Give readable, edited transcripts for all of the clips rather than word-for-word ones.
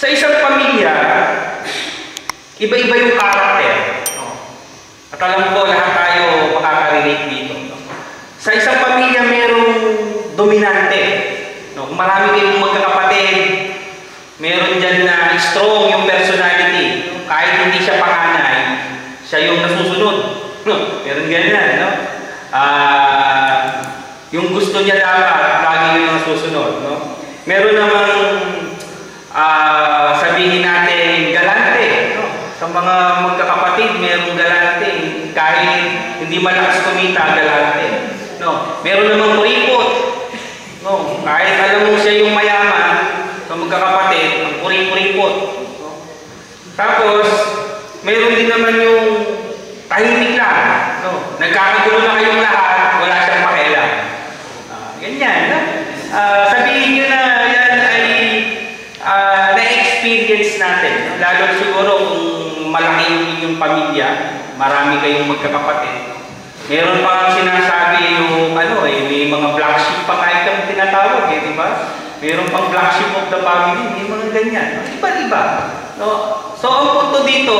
Sa isang pamilya, iba-iba yung karakter. At alam ko lahat tayo makaka-relate dito. Sa isang pamilya, merong dominante. Kung marami kayong magkakapatid, meron dyan na strong yung personality. Kahit hindi siya panganay, siya yung nasusunod. Meron ganyan, no? Yung gusto niya dapat, lagi yung nasusunod, no? Meron namang sabihin natin galante, no? Sa mga magkakapatid, merong galante. Kahit hindi malakas kumita, galante. No? Meron namang kuripot. No? Kahit alam mo siya yung mayaman, sa magkakapatid, ang kuripot. No? Tapos, meron din naman yung tahimik lang. No? Nagkakagulo na kayong lahat, wala siyang pakialam. Ganyan. No? Sabihin nyo na yan ay na-experience natin. No? Lalo siguro kung malaki yung inyong pamilya, marami kayong magkakapatid. Meron pa ang sinasabi yung may mga black sheep pa kahit kang tinatawag, di ba? Meron pang black sheep of the family, may mga ganyan. Iba-iba. No? So, ang punto dito,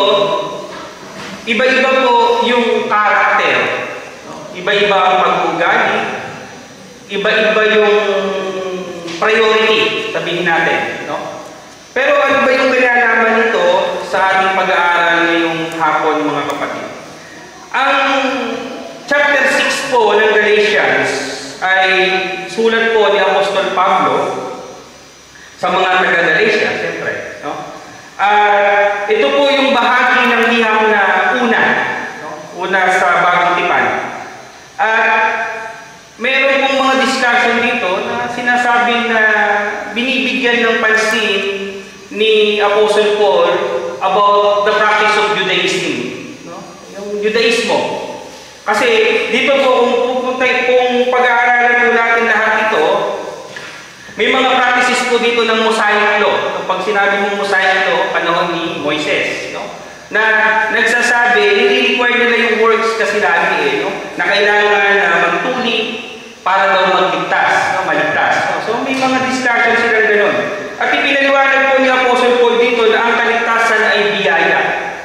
iba-iba po yung karakter. No? Iba-iba ang pag-uugali. Iba-iba yung priority, sabihin natin. No? Pero ano ba yung kinalaman nito sa ating pag-aaral ngayong hapon, mga kapatid? Ang chapter 6 po ng Galatians ay sulat po ni Apostol Pablo sa mga taga-Galatia, siyempre. No? Ito po yung bahagi ng liham na una, no? Una sa Bagong Tipan. Meron pong mga discussion dito na sinasabi na binibigyan ng pansin ni Apostle Paul about the practice of Judaism. No? Yung Judaismo. Kasi dito po, kung pag-aaralan po natin lahat ito, may mga practices po dito ng Mosaic Law. Kapag sinabi mong Mosaic Law, panahon ni Moises, no? Na nagsasabi, i-require nila yung works kasi lagi, no? Na kailangan na magtuli para daw magligtas, no? Maligtas. No? So may mga discussion sila gano'n. At ipinaliwanag po ni Apostle Paul dito na ang kaligtasan ay biyaya.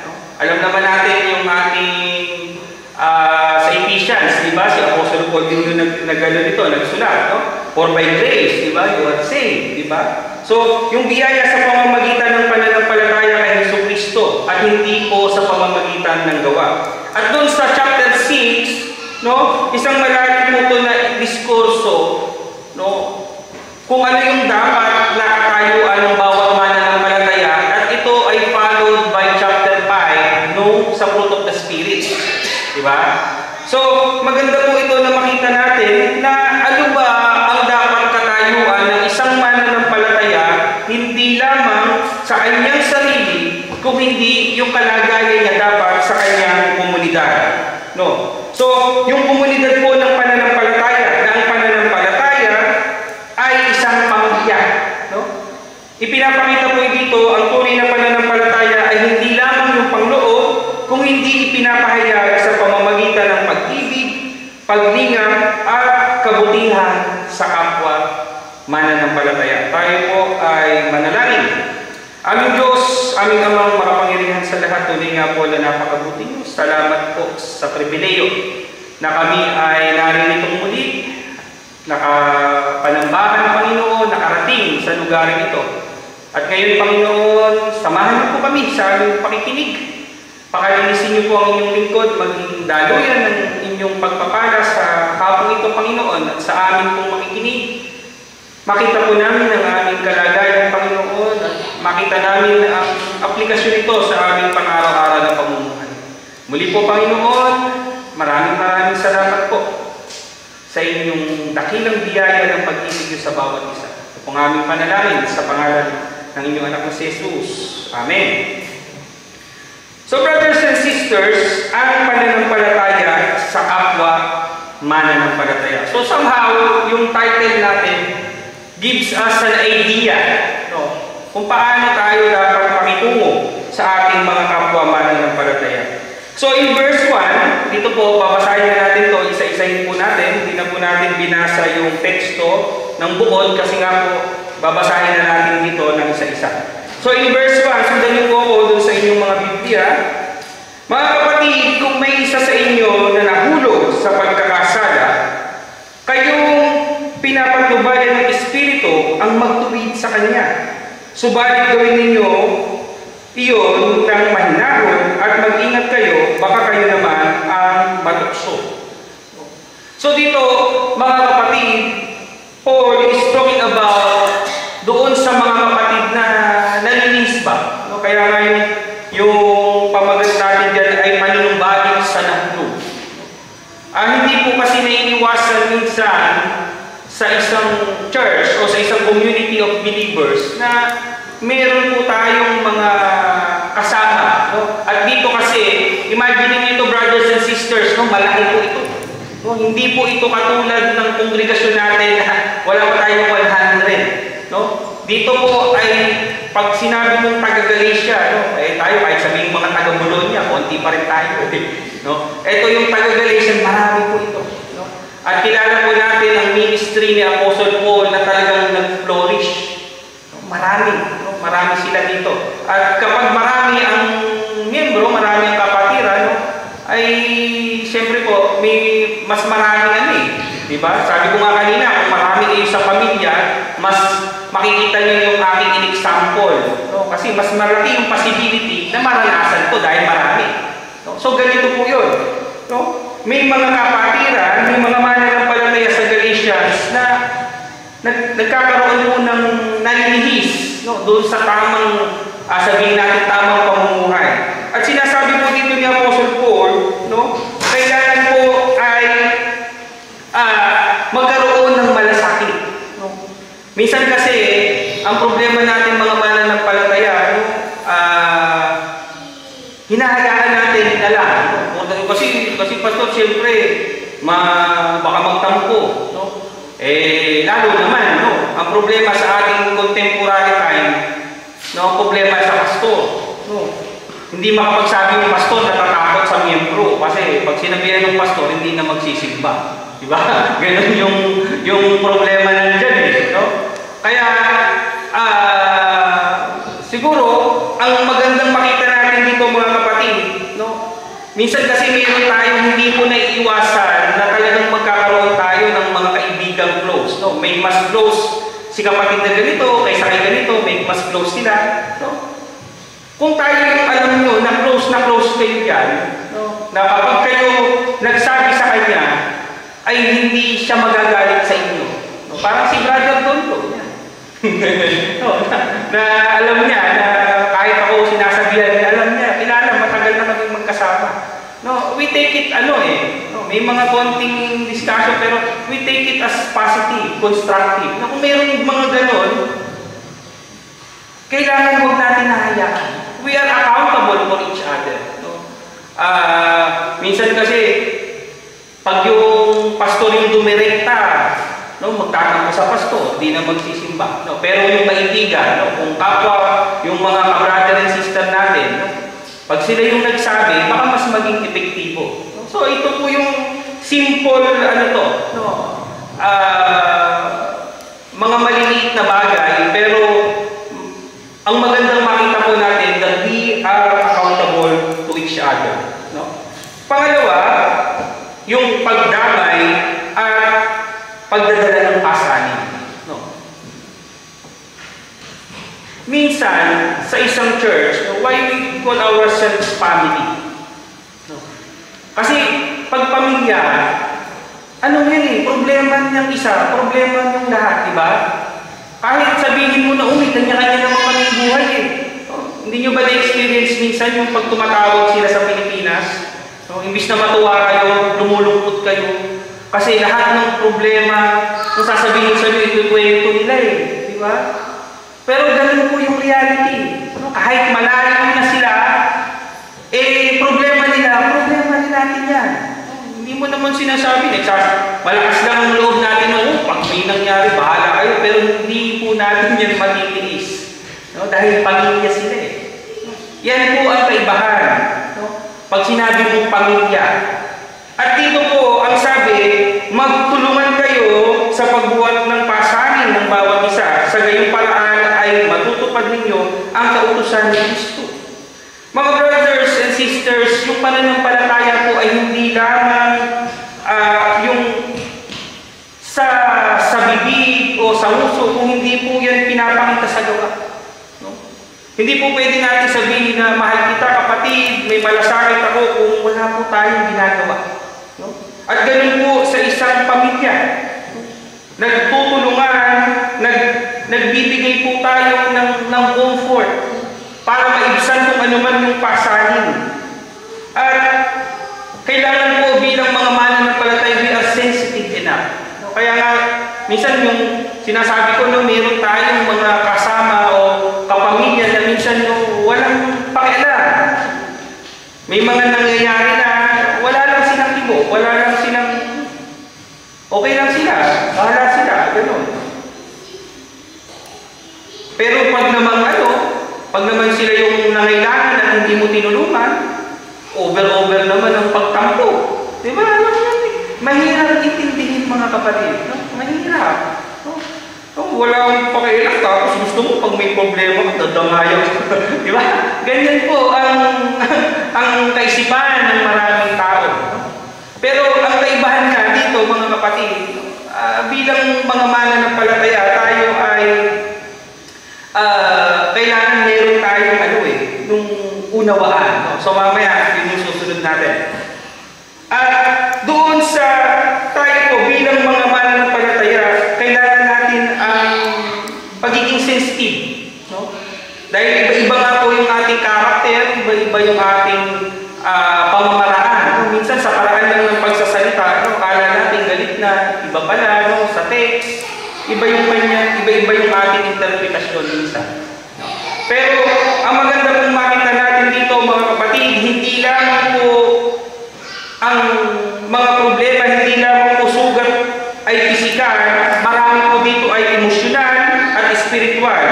No? Alam naman natin yung ating sa Ephesians, di ba? Si Apostle Paul din yung nagano nito, nagsulat, no? For by grace, di ba? You are saved, di ba? So, yung biyaya sa pamamagitan ng pananampalataya kay Jesucristo at hindi po sa pamamagitan ng gawa. At doon sa chapter 6, no? Isang malalim po ito na diskurso, no? Kung ano yung dapat na katayuan ng bawat mananampalataya, at ito ay followed by chapter 5, no? Sa fruit of the Spirit. Diba? So, maganda po ito na makita natin na ano ba ang dapat katayuan ng isang mananampalataya, hindi lamang sa kanyang sarili, kung hindi yung kalagayan niya dapat sa kanyang komunidad. No? So, yung komunidad po ng pananampalataya, na ang pananampalataya ay isang pamilya. No? Ipinapakita po dito, ang tunay na pananampalataya ay hindi lamang yung pangloob, kung hindi ipinapahayag sa pamamagitan ng pag-ibig, paglingap, at kabutihan sa kapwa mananampalataya. Tayo po ay manalangin. Aming Diyos, aming Amang makapangyarihan sa lahat, tunay nga po na napakabuti niyo. Salamat po sa pribileyo na kami ay narinitong muli, nakapanambahan, Panginoon, nakarating sa lugar ito. At ngayon, Panginoon, samahan niyo po kami sa aming pakikinig. Pakalinisin niyo po ang inyong lingkod, maging daluyan ng inyong pagpapala sa hapong ito, Panginoon, at sa amin pong makikinig. Makita po namin ang aming kalagayan, Panginoon, at makita namin ang aplikasyon ito sa aming pang-araw-araw na pamumuhay. Muli po, Panginoon, maraming salamat po sa inyong dakilang biyaya ng pag-ibig niyo sa bawat isa. Ito pong aming panalangin sa pangalan ng inyong anak na si Jesus. Amen. So brothers and sisters, ang pananampalataya sa kapwa mananampalataya. So somehow, yung title natin gives us an idea, no, kung paano tayo dapat pakitungo sa ating mga kapwa mananampalataya. So in verse 1, dito po, babasahin na natin to, isa-isahin po natin. Hindi na po natin binasa yung teksto ng buod kasi nga po, babasahin na natin dito ng isa-isa. So in verse 1, sundan niyo po ako dun sa inyong mga Biblia. Mga kapatid, kung may isa sa inyo na nahulog sa pagkakasala, kayong pinapatnubayan ng Espiritu ang magtuwid sa Kanya. Subalit gawin ninyo iyon ng mahinahon at mag-ingat kayo, baka kayo naman ang matukso. So dito, mga kapatid, Paul is talking about doon sa mga kapatid na nalinis ba. No? Kaya nga yung pamagat natin dyan ay manunumbalik sa nahulog. Hindi po kasi naiiwasan minsan sa isang church o sa isang community of believers na meron po tayong mga kasama. No? At dito kasi, imagine nito brothers and sisters, no? Malaki po ito. No? Hindi po ito katulad ng kongregasyon natin na wala pa tayong 100. No? Dito po ay, pag sinabi mong taga-Galatia, no? Tayo kahit sabihin mga taga-Bologna, konti pa rin tayo. No? Ito yung taga-Galatia, marami po ito. No? At kilala po natin ang ministry ni Apostle Paul na talagang nag-flourish. Marami. Marami sila dito. At kapag marami ang miyembro, marami ang kapatiran, no, ay siyempre po, may mas marami diba? Sabi ko nga kanina, kung marami kayo sa pamilya, mas makikita niyo yung aking example. No? Kasi mas malaki yung possibility na maranasan ko dahil marami. No? So ganito po yun. No? May mga kapatiran, may mga mananampalataya sa Galatians na nagkakaroon po ng nalilihis, no, doon sa tamang, sabihin natin, tamang pamumuhay. At sinasabi po dito ni Apostle Paul, no, kailangan po ay magkaroon ng malasakit. No? Minsan kasi, ang problema natin mga mananampalataya, no, hinahayaan natin na lang. No? Kasi pastor, siyempre, baka magtampo. No? Lalo naman, no, ang problema sa ating contemporary time, no, problema sa pastor. No. Hindi makapagsabi ng pastor natatakot sa miyembro kasi pag sinabihan ng pastor, hindi na magsisimba. Diba? Ganun yung problema nandiyan no? Kaya, siguro, ang magandang makita natin dito mga kapatid, no, minsan kasi mayroon tayong hindi po naiiwasan na talagang magkakaroon tayo ng mga kaibigang close. No? May mas close si kapatid na ganito, kaysa kay ganito, may mas close sila. No? Kung tayo yung alam nyo na close kayo dyan, no? Na kapag kayo nagsabi sa kanya, ay hindi siya magagalit sa inyo. No? Parang si Brother Tonto. No? Na alam niya na kahit ako sinasabihan niya, alam niya, kilala, matagal na kami magkasama. No, we take it no, may mga konting discussion pero we take it as positive, constructive. Na kung mayroong mga ganon, kailangan huwag natin nahayaan. We are accountable for each other. No? Minsan kasi, pag yung pastor yung dumirekta, no, magtatanong sa pastor, di na magsisimba. No? Pero yung kaibigan, no, kung kapwa, yung mga ka-brother and sister natin, no, pag sila yung nagsabi, baka mas maging epektibo. No? So ito po yung simple, no, mga maliliit na bagay, pero ang magandang makita po natin that we are accountable to each other. No? Pangalawa, yung pagdamay at pagdadala ng pasanin. No? Minsan, sa isang church, why we call ourselves family? No? Kasi, pag pamilya, ano yan problema niyang isa, problema niyong lahat, di ba? Kahit sabihin mo na, kanya-kanya naman kami buhay Hindi nyo ba na-experience minsan yung pag tumatawag sila sa Pilipinas? No? Imbis na matuwa kayo, lumulungkot kayo. Kasi lahat ng problema, kung sasabihin sa inyo, ikukwento nila di ba? Pero ganun po yung reality. No? Kahit malayo na sila, problema din natin yan. Hindi mo naman sinasabi, malakas lang ang loob natin, pag may nangyari, bahala kayo, pero hindi po natin yan matitiis. No? Dahil pamilya sila Yan po ang kaibahan. No? Pag sinabi mong pamilya. At dito po, ang sabi, magtulungan kayo sa pagbuhat ng pasanin ng bawat isa. Sa gayong paraan ay matutupad ninyo ang kautusan ni Kristo. Mga brothers and sisters, yung pananampalataya po ay hindi lamang yung sa bibig o sa uso, kung hindi po yan pinapakita sa gawa. No? Hindi po pwede natin sabihin na mahal kita kapatid, may malasakit ako kung wala po tayong ginagawa. No? At ganun po sa isang pamilya. Nagtutulungan, nagbibigay po tayo ng comfort para maibsan kung ano man yung pasanin. At kailangan po bilang mga mananampalataya, we are sensitive enough. Kaya nga, minsan yung sinasabi ko, no, meron tayong mga kasama o kapamilya na minsan no, walang pakialam. May mga nangyayari na wala lang silang tibo, wala lang silang, okay lang sila, bahala sila, gano'n. Pero pag naman sila yung nangailangan at hindi mo tinulungan, over naman ang pagtampo. Diba? Alam mo yan eh. Mahirap intindihin mga kapatid. No? Mahirap. No? No, wala akong pakialam, tapos gusto mo pag may problema, dadamayan. Diba? Ganyan po ang kaisipan ng maraming tao. No? Pero ang kaibahan nga dito, mga kapatid, bilang mga mananampalataya, tayo ay kailangan meron tayong nung unawaan. No? So mamaya, yun yung susunod natin. At doon sa tayo po bilang mga mananampalataya, kailangan natin ang pagiging sensitive. No? Dahil iba-iba nga po yung ating karakter, iba-iba yung ating pamamaraan. No? Minsan sa paraan lang ng pagsasalita, no? Akala natin galit na, iba pala, no? Sa text, iba-iba yung ating interpretasyon minsan. No? Pero ang maganda pong makita natin dito, mga kapatid, hindi lang po ang mga problema, hindi lamang po sugat ay pisikal, marami po dito ay emosyonal at espiritual.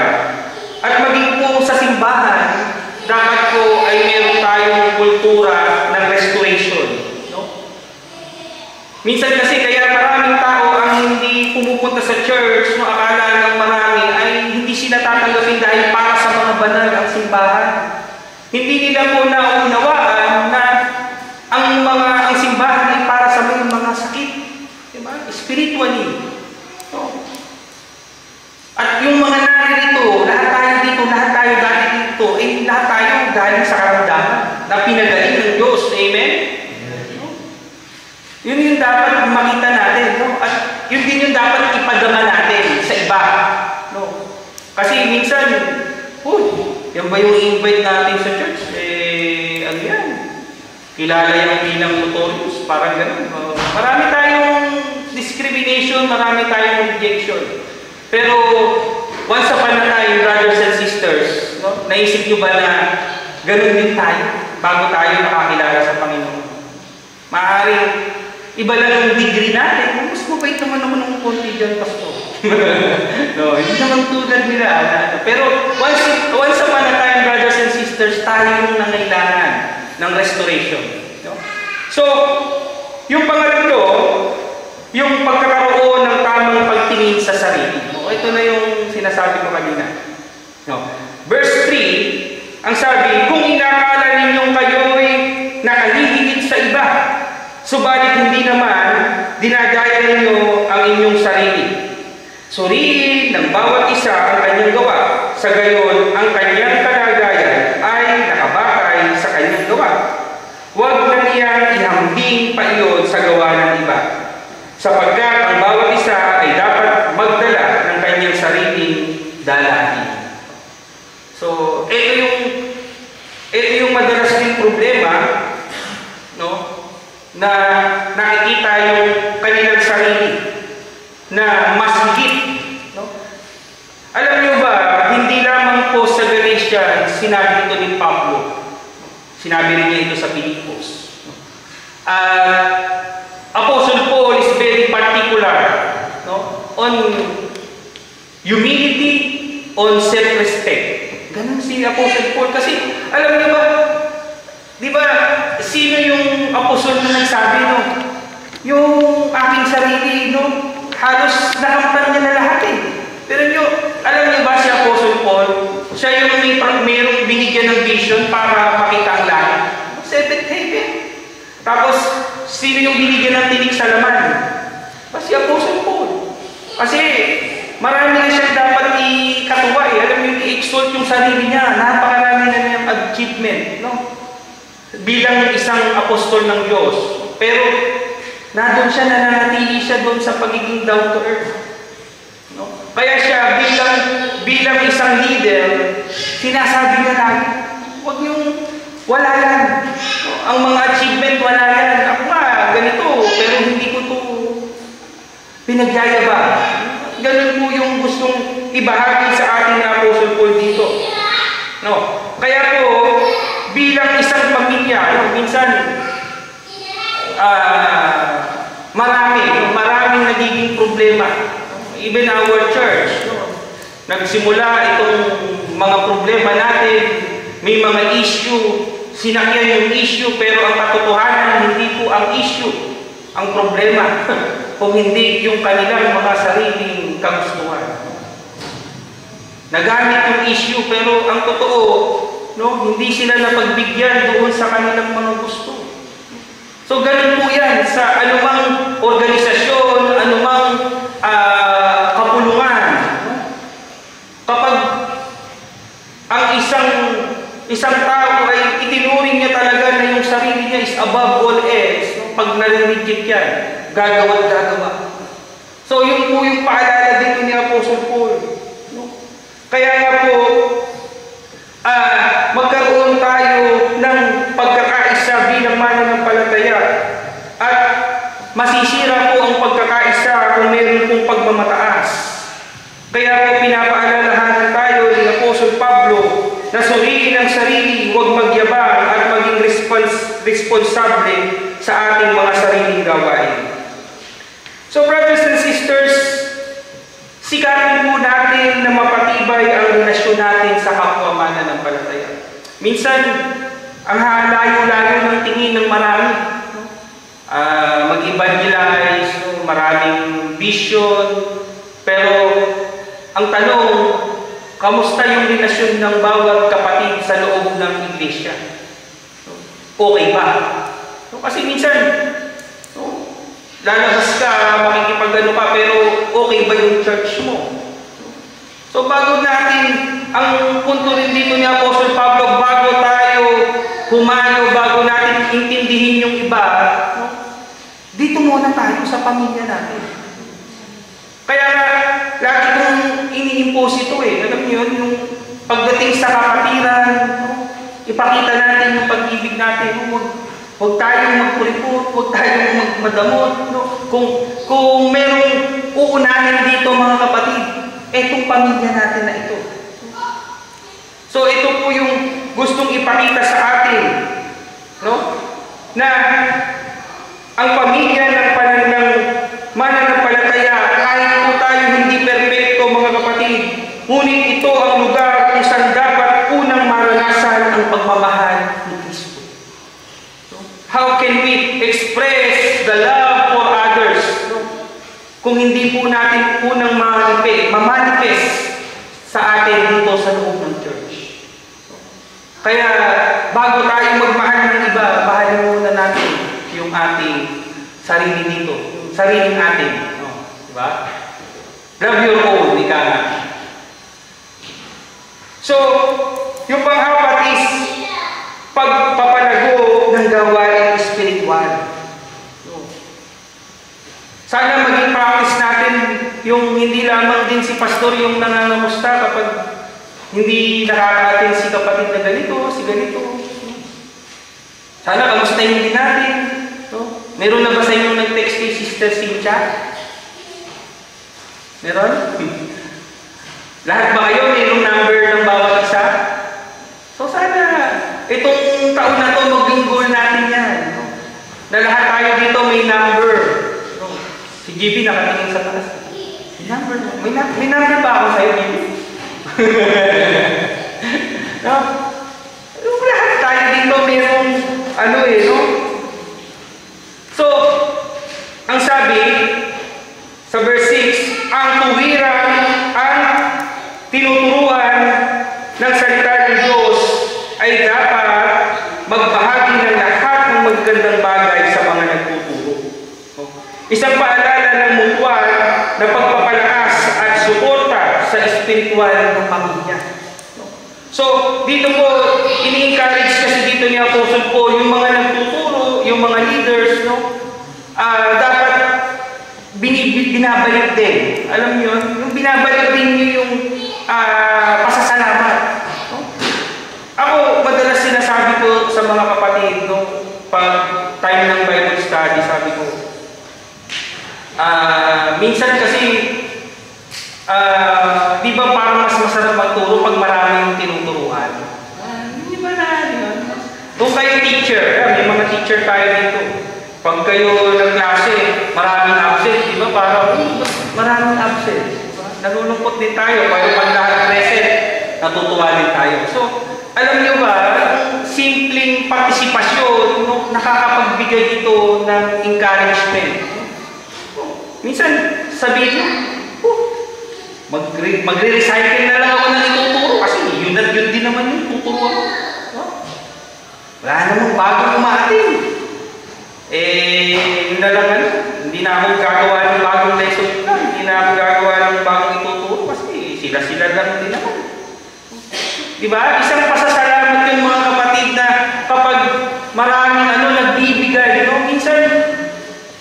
At maging po sa simbahan, dapat po ay meron tayong kultura ng restoration. No? Minsan kasi kaya maraming tao ang hindi pumupunta sa church, no, akala ng marami ay hindi sila tatanggapin dahil para sa mga banal ang simbahan. Hindi nila po naunawaan na ang simbahan ay para sa mga sakit, diba? Spiritually. So, at yung mga naririto, lahat tayo dahil dito, lahat tayo galing sa karamdaman na pinagaling ng Diyos. Amen? No? Yun yung dapat makita natin. No? At yun din yung dapat ipadama natin sa iba. No? Kasi minsan, yan ba yung invite natin sa church? Ano yan? Kilala yung bilang notorious, parang gano'n. Marami tayong discrimination, marami tayong rejection. Pero, once upon a time, brothers and sisters, no? Naisip nyo ba na gano'n din tayo bago tayo nakakilala sa Panginoon? Maaaring iba lang yung degree natin. Mas mabait naman ako ng konti dyan, pastor. No, hindi naman tulad nila. Pero, once upon a time, brothers and sisters, tayo yung nangailangan ng restoration. No? So, yung pangatlo, yung pagkakaroon ng tamang pagtingin sa sarili. No? Ito na yung sinasabi ko kanina. No? Verse 3, ang sabi, kung inakala ninyong kayo'y nakalihigit sa iba, subalit hindi naman dinadaya ninyo ang inyong sarili. Suriin ng bawat isa ang kanyang gawa, sa gayon ang kanyang kalagayan ay nakabatay sa kanyang gawa. Huwag na niyang ihambing pa iyon sa gawa ng iba, sapagkat ang bawat isa ay dapat magdala ng kanyang sariling dalahin. So, ito yung madalas din problema, no? Na nakikita yung kanilang sarili na mas higit. No? Alam niyo ba, hindi lamang po sa Galatia sinabi ito ni Pablo. Sinabi rin niya ito sa Pilipos. Apostle Paul is very particular, no? On humility, on self-respect. Ganun si Apostle Paul. Kasi, alam niyo ba, di ba, sino yung apostle na nagsabi, no? Yung aking sarili, no? Halos nakamtan niya na lahat eh. Pero nyo, alam niyo ba si Apostle Paul, Siya yung mayroong binigyan ng vision para makita ang langit. Seventh heaven. Tapos, sino yung binigyan ng tinig sa laman? Si Apostle Paul. Kasi, marami na siyang dapat ikatuwa eh. Alam mo yung i-exalt yung sarili niya. Napakarami na niyang achievement. No? Bilang isang apostol ng Diyos. Pero, nandun siya, nananatili siya doon sa pagiging down to earth. No? Kaya siya, bilang isang leader, sinasabi niya lagi, huwag yung wala yan. No? Ang mga achievement, wala yan. Ako nga, ganito, pero hindi ko to pinagyayabang. Ganun po yung gustong ibahagi sa ating Apostle Paul dito. No? Kaya po, bilang isang pamilya, no, minsan, maraming nagiging problema. Even our church, no? Nagsimula itong mga problema natin, may mga issue, sinakyan yung issue, pero ang katotohanan, hindi po ang issue ang problema, kung hindi yung kanilang mga sariling kagustuhan. Nagamit yung issue, pero ang totoo, no, hindi sila napagbigyan doon sa kanilang mga gusto. So, ganun po yan sa anumang organisasyon, anumang kapulungan. Kapag ang isang tao ay itinuring niya talaga na yung sarili niya is above all else, no? Pag nare-reject yan, gagawa. So, yun po yung paalala dito ni Apostle Paul. No? Kaya nga po, magkaroon tayo ng pagkakaisa bilang mananampalataya at masisira po ang pagkakaisa kung meron pong pagmamataas. Kaya po pinapaalalahanan tayo ni Apostol Pablo na suriin ang sarili, huwag magyabang at maging responsable sa ating mga sariling gawain. So brothers and sisters, sikapin po natin na mapatibay ang relasyon natin sa kapwa mananampalataya. Minsan, ang layo-layo ng tingin ng marami. Mag-evangelize, maraming vision, pero ang tanong, kamusta yung relasyon ng bawat kapatid sa loob ng iglesia? Okay ba? Kasi minsan, lalabas ka, makikipag-ano ka, pero okay ba yung church mo? So bago natin, ang punto rin dito ni Apostol Pablo, bago tayo humayo, bago natin intindihin yung iba, dito muna tayo sa pamilya natin. Kaya lagi kong ini-impose ito eh. Alam niyo yun, yung pagdating sa kapatiran, ipakita natin yung pag-ibig natin. Huwag tayong magpuripot, huwag tayong magmadamot. Kung merong uunahin dito mga kapatid, etong pamilya natin na ito. So ito po yung gustong ipakita sa atin, no? Na ang pamilya ng mananampalataya, kahit po tayo hindi perfecto mga kapatid, ngunit ito ang lugar kung saan dapat unang maranasan ang pagmamahal ni Kristo. So, how can we express the love for others, no? Kung hindi po natin unang mamanifest sa atin dito sa loob ng church. Kaya bago tayo magmahal ng iba, mahalin muna natin yung ating sarili dito, yung sariling atin. No? Diba? Love your own, ika nga. So, yung pang-apat is pagpapalago ng gawain spiritual. Sana maging practice natin yung hindi lamang din si pastor yung nangangamusta kapag hindi nakaka-attend si kapatid na ganito, si ganito. Sana kamustahin din natin. No? Meron na ba sa inyo nag-text kay Sister Cynthia? Meron? Lahat ba kayo mayroong number ng bawat isa? So sana itong taon na to maging goal natin yan. No? Na lahat tayo dito may number. No? Si GB nakatingin sa taas. May number ba ako sa'yo, GB? No? Lahat tayo dito mayroong no? So, ang sabi sa verse 6, ang tuwiran ang tinuturuan ng Isang paalala ng mutual na pagpapalakas at suporta sa espiritual na pamilya. So, dito po, ini-encourage kasi dito ni Apostle Paul, yung mga nagtuturo, yung mga leaders, dapat binabalik din. Alam niyo, yung binabalik din niyo yung pasasalamat. Ako, madalas sinasabi ko sa mga kapatid, pag time ng Bible study, sabi ko, minsan kasi, di ba parang mas masarap magturo pag marami yung tinuturuan? Di ba na? Kung kayo teacher, may mga teacher tayo dito. Pag kayo nag-klase, maraming absent, di ba? Parang maraming absent. Diba? Nalulungkot din tayo. Pero pag lahat present, natutuwa din tayo. So, alam niyo ba, simpleng partisipasyon, nakakapagbigay ito ng encouragement. Minsan, sabihin nyo, magre-recycle na lang ako ng ituturo kasi yun at yun din naman yung tuturo ako. Wala namang bagong umaating. Yun na lang hindi na ako gagawa ng bagong lesson plan, hindi na ako gagawa ng bagong ituturo kasi sila-sila lang din naman. Diba? Isang pasasalamat yung mga kapatid na kapag maraming nagbibigay, minsan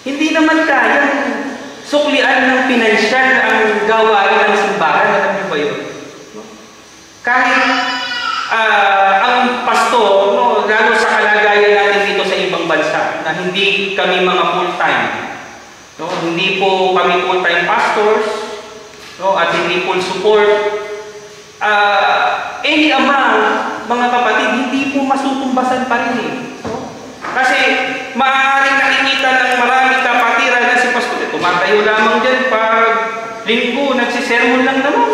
hindi naman kaya suklian ng pinansyal ang gawain ng simbahan. Alam niyo ba yun? Kahit ang pastor, lalo sa kalagayan natin dito sa ibang bansa, na hindi kami mga full-time. Hindi po kami full-time pastors, at hindi full support. Any amount, mga kapatid, hindi po masutumbasan pa rin eh. Kasi maaaring nakikita ng maraming kapatiran na si pastor, tumatayo lamang dyan pag linggo, nagsisermon lang naman.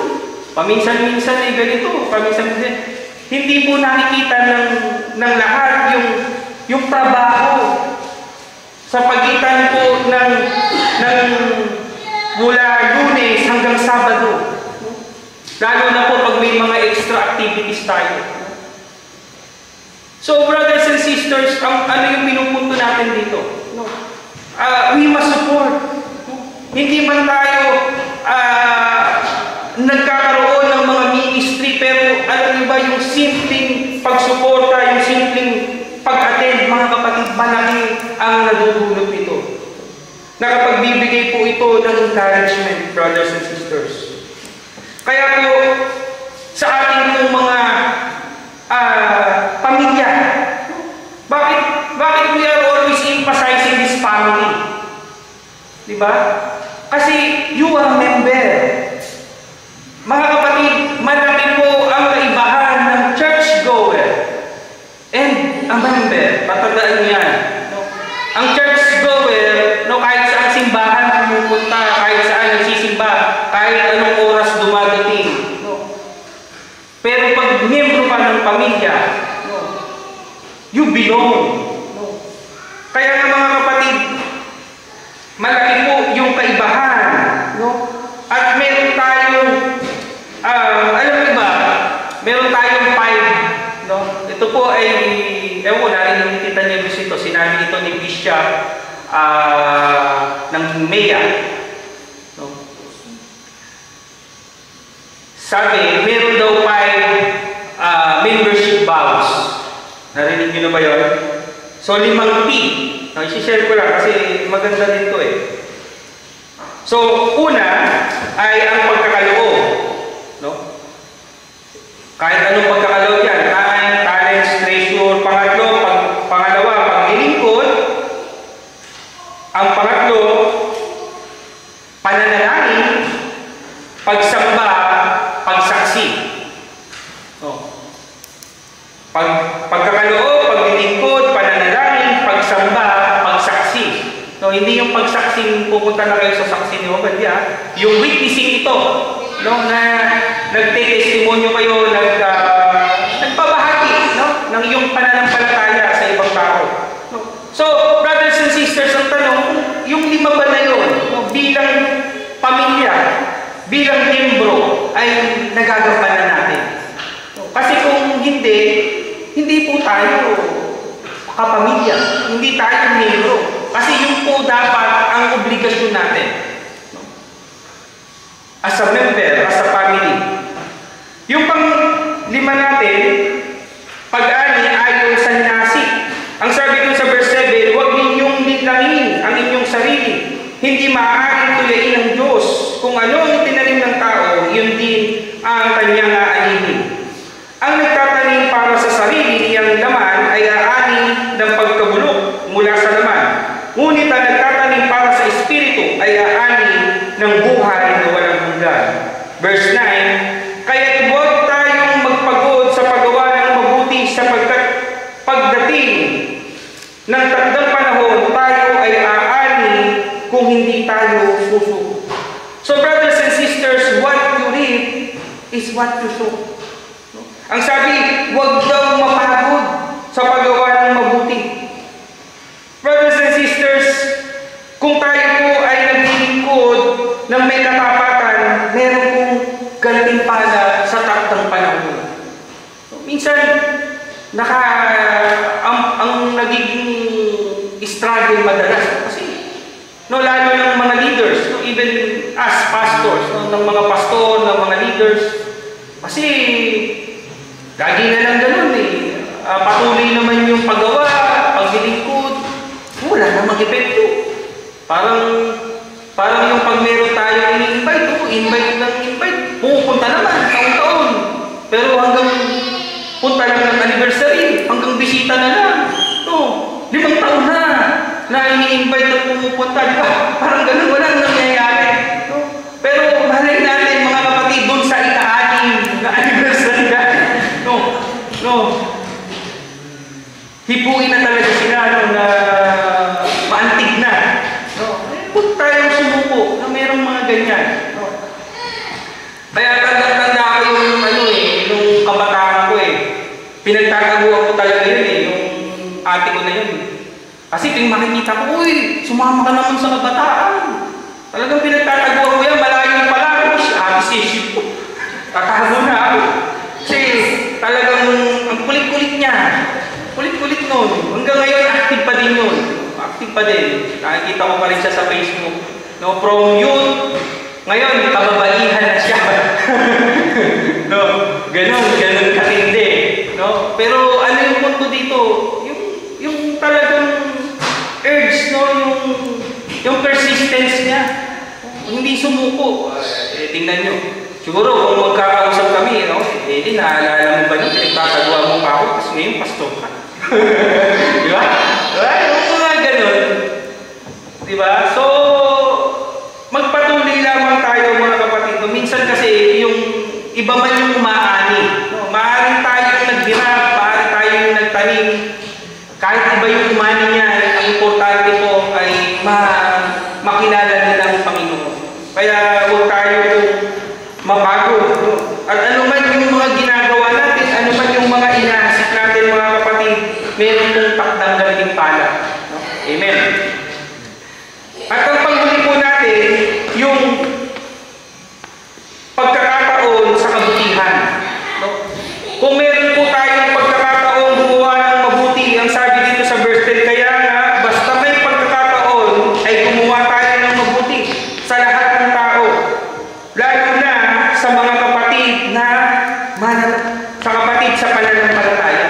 Paminsan-minsan ganito, paminsan-minsan. Hindi po nakikita ng lahat yung trabaho sa pagitan po ng mula Lunes hanggang Sabado. Lalo na po pag may mga extra activities tayo. So, brothers and sisters, ano yung pinupunto natin dito? We must support. Hindi man tayo nagkakaroon ng mga ministry, pero alam niyo ba yung simpleng pagsuporta, yung simpleng pag-attend, mga kapatid, malaki ang nadudulot nito. Nakapagbibigay po ito ng encouragement, brothers and sisters. Kaya po, sa ating pong mga pamilya, bakit we are always emphasizing this family? Diba? Kasi you are a member. Mga kapatid, malaki po ang kaibahan ng church-goer and a member. Patandaan niyo yan. Ang church-goer, kahit saan simbahan pumupunta, kahit saan nagsisimba, kahit anong oras dumadating. Pero pag miyembro ka ng pamilya, you belong. Kaya nga mga kapatid, malaki po yung kaibahan. At meron tayong, alam niyo ba, meron tayong 5. Ito po ay, narinig kita niyo ito, sinabi ito ni Bishop ng MEA. Sabi, meron daw 5 membership vows. Narinig niyo na ba yun? So, 5 P. Isi-share ko lang kasi maganda din ito eh. So, una ay ang pagkakaloob. Kahit anong pagkakaloob yan. Time, talents, treasure. Pangalawa, paglilingkod. Ang pangatlo, pananalangin, pagsamba, pagsaksi. Pagkakaloob, paglilingkod, pananalangin, pagsamba, pagsaksi. Hindi yung pagsaksing pupunta na kayo sa saksi ni Obadiah, yung witnessing ito, na nagte-testimonyo kayo, nagpabahagi, ng iyong pananampalataya sa ibang tao. So, brothers and sisters, ang tanong, yung 5 ba na yun, bilang pamilya, bilang miyembro, ay nagagampanan natin. Kasi kung hindi po tayo kapamilya, hindi tayo miyembro. Kasi yun po dapat ang obligasyon natin. No? As a member, as a family. Yung pang-lima natin, pag-ani ayon sa hinasi. Ang sabi dun sa verse 7, huwag ninyong linlangin ang inyong sarili. Hindi maaaring tulain ng Diyos. Kung ano ang itinanim ng tao, yun din ang kanyang aanihin. Ang nagtatanim para sa sarili niyang laman ay aani ng pagkabulok mula sa laman. Ngunit ang nagtatanim para sa Espiritu ay aani ng buhay na walang hanggan. Verse 9, kaya't huwag tayong magpagod sa paggawa ng mabuti sapagkat pagdating ng takdang panahon, tayo ay aani kung hindi tayo susuko. So brothers and sisters, what you reap is what you sow. Ang sabi, huwag daw mapagod sa paggawa ng mabuti. Brothers and sisters, kung tayo po ay naglilingkod ng may katapatan, meron pong gantimpala sa takdang panahon. Minsan, ang nagiging struggle madalas kasi lalo ng mga leaders, even as pastors, ng mga pastor, ng mga leaders, kasi lagi na lang ganun patuloy naman yung paggawa, paglilingkod, wala namang epekto. Parang yung pag meron tayo invite ng invite, pupunta naman, taon-taon. Pero hanggang punta lang ng anniversary, hanggang bisita na lang. 5 taon na ini-invite na pumupunta, di ba? Parang ganun, walang nangyayari. Pero mahalin natin mga kapatid doon sa ika-anim na anniversary natin. Hipuin na talaga sila na maantig na. Huwag tayong sumuko na mayroong mga ganyan. Kaya tanda ko yung nung kabataan ko pinagtataguan ko talaga yun yung ate ko na yun. Kasi tuwing makikita ko, uy, sumama ka naman sa kabataan. Talagang pinagtataguan ko yan, malayo pa lang. Ate ko, tatago na ako. Kasi talagang ang kulit-kulit niya. Kulit-kulit nun. Hanggang ngayon, active pa din yun. Active pa din. Nakikita ko pa rin siya sa Facebook. From youth, ngayon, kababaihan na siya. Ganun katindi. Pero ano yung punto dito? Yung talagang urge, yung persistence niya. Hindi sumuko. Tingnan nyo. Siguro kung magkakausap kami, naalala mo ba nyo, pinagkakagawa mo pa ako, kasi ngayon pastor ka. Di ba? Yung mga ganun. Di ba? So, magpatuloy lamang tayo mga kapatid. Minsan kasi yung iba man yung umaani. Maaaring tayo yung naghirap, maaaring tayo yung nagtanim. Kahit iba yung umani niya, ang importante po ay makilala nila ang Panginoon. Kaya huwag tayo mapagod. At ano man yung mga ginagawa natin, ano man yung mga inaasik natin mga kapatid, meron pong takdang gantimpala. Amen. At ang panghuli po natin, yung pagkakataon sa kabutihan. Kung meron po tayong pagkakataon gumawa ng mabuti, ang sabi dito sa verse 10, kaya nga, basta may pagkakataon, ay gumawa tayo ng mabuti sa lahat ng tao. Lalo na sa mga kapatid sa pananampalataya.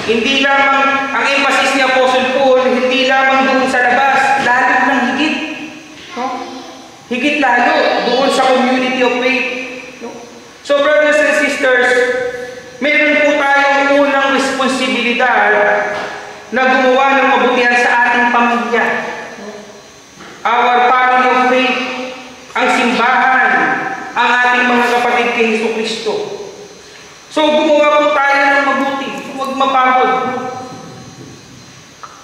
Hindi lamang, ang emphasis ni Apostle Paul, hindi lamang doon sa labas, lalo ng higit. Higit lalo doon sa community of faith. So brothers and sisters, meron po tayong unang responsibilidad na gumawa ng mabutihan sa ating pamilya. Our family of faith, ang simbahan, ang ating mga kapatid kay Jesucristo. So gumawa po tayo ng mabuti, huwag mapagod.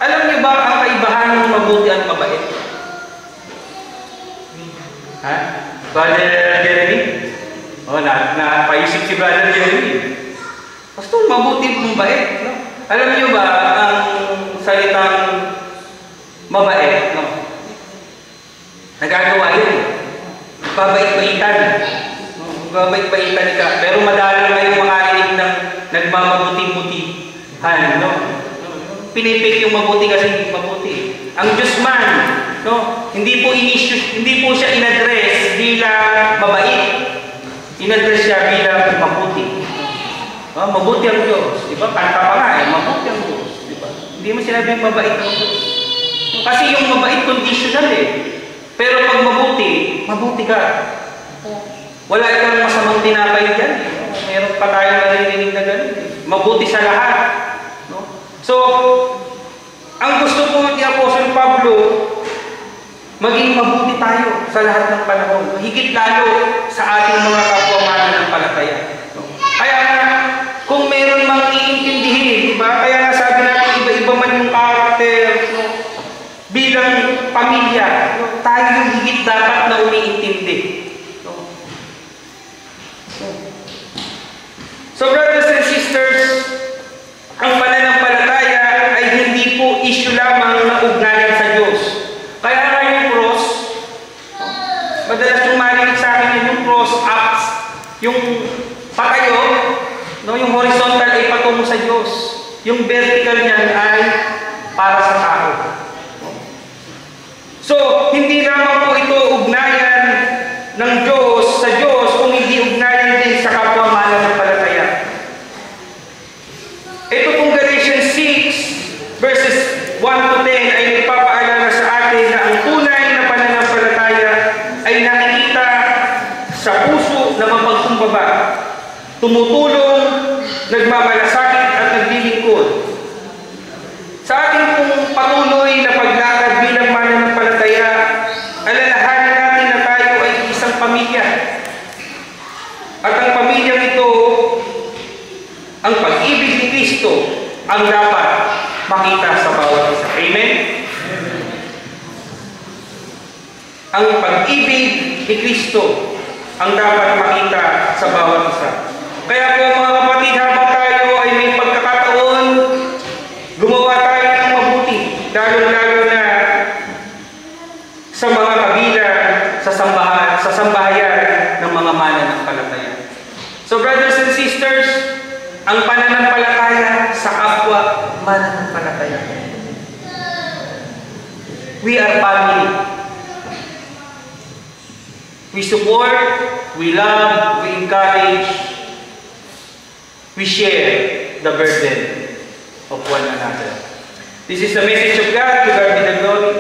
Alam niyo ba ang kaibahan ng mabuti at mabait? Ha? Brother Jeremy? Napaisip si Brother Jeremy. Pastor, mabuti at mabait. No? Alam niyo ba ang salitang mabait? No? Nagagawa yun. Babait-baitan. Babait-baitan ka. Pero madalang kayong makarinig ng nagmamabuti-butihan. No? Pinipik yung mabuti kasi mabuti. Ang Diyos man, no? Hindi po siya in-address bilang mabait. In-address siya bilang mabuti. Mabuti ang Diyos. Diba? Kanta pa nga mabuti ang Diyos. Diba? Hindi mo sinabing mabait ang Diyos. Kasi yung mabait, conditional Pero pag mabuti, mabuti ka. Wala kang masamang tinapay dyan. Meron pa tayong naririnig na ganun. Mabuti sa lahat. No? So, ang gusto po ni Apostle Pablo, maging mabuti tayo sa lahat ng panahon. Higit lalo sa ating mga kapwa mananampalataya. No? Kaya nga, kung meron mang iintindihin, diba? Kaya nga sabi natin, iba-iba man yung karakter, no? Bilang pamilya, no? Tayo yung higit dapat na umiintindi. No? So brothers and sisters, ang pananampalataya ay hindi po issue lamang na ugnayan sa Diyos. Kaya nga yung cross, madalas yung marinig sa akin yung cross acts, yung patayo, no, yung horizontal ay patungo sa Diyos. Yung vertical niyan ay para sa tao. So, hindi lamang po ito ugnayan ng Diyos sa Diyos, kung hindi ugnayan din sa kapwa mananampalataya. Ito pong Galatians 6 verses 1 to 10 ay nagpapaalala sa atin na ang tunay na pananampalataya ay nakikita sa puso na mapagkumbaba, tumutulong, nagmamalasakit at naglilingkod. Sa ating pong patuloy na paglakad bilang mananampalataya, alalahanin natin na tayo ay isang pamilya. At ang pamilyang ito, ang pag-ibig ni Kristo ang dapat makita sa bawat isa. Amen? Ang pag-ibig ni Kristo ang dapat makita sa bawat isa. Kaya po mga kapatid, habang tayo ay may pagkakataon, gumawa tayo ng mabuti, lalo-lalo na sa mga kabilang sa sambahayan ng mga mananampalataya. So brothers and sisters, ang pananampalataya sa kapwa mananampalataya. We are family. We support, we love, we encourage, we share the burden of one another. This is the message of God. To God be the glory.